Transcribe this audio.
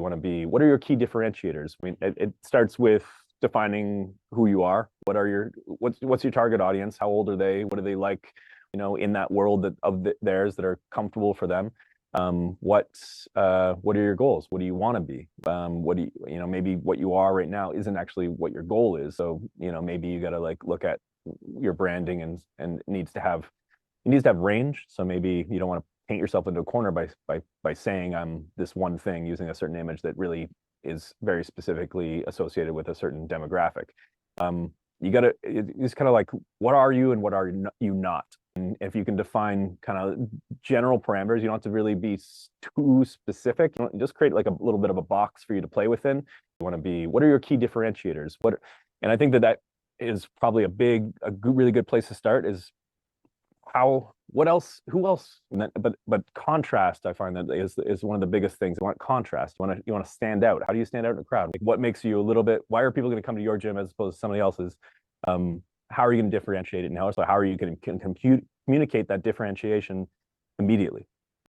want to be? What are your key differentiators? I mean, it starts with defining who you are. What's your target audience? How old are they? What do they like, in that world theirs that are comfortable for them? What are your goals? What do you want to be? What do maybe what you are right now isn't actually what your goal is. So, maybe you got to like look at your branding and it needs to have range. So maybe you don't want to paint yourself into a corner by saying I'm this one thing using a certain image that really is very specifically associated with a certain demographic. It's kind of like, what are you and what are you not? And if you can define kind of general parameters, you don't have to really be too specific. You just create like a little bit of a box for you to play within. You want to be, what are your key differentiators? And I think that is probably really good place to start is who else? But contrast, I find that is one of the biggest things. You want contrast. You want to stand out. How do you stand out in a crowd? Like, what makes you a little bit? Why are people going to come to your gym as opposed to somebody else's? How are you going to differentiate it now? So how are you going to communicate that differentiation immediately?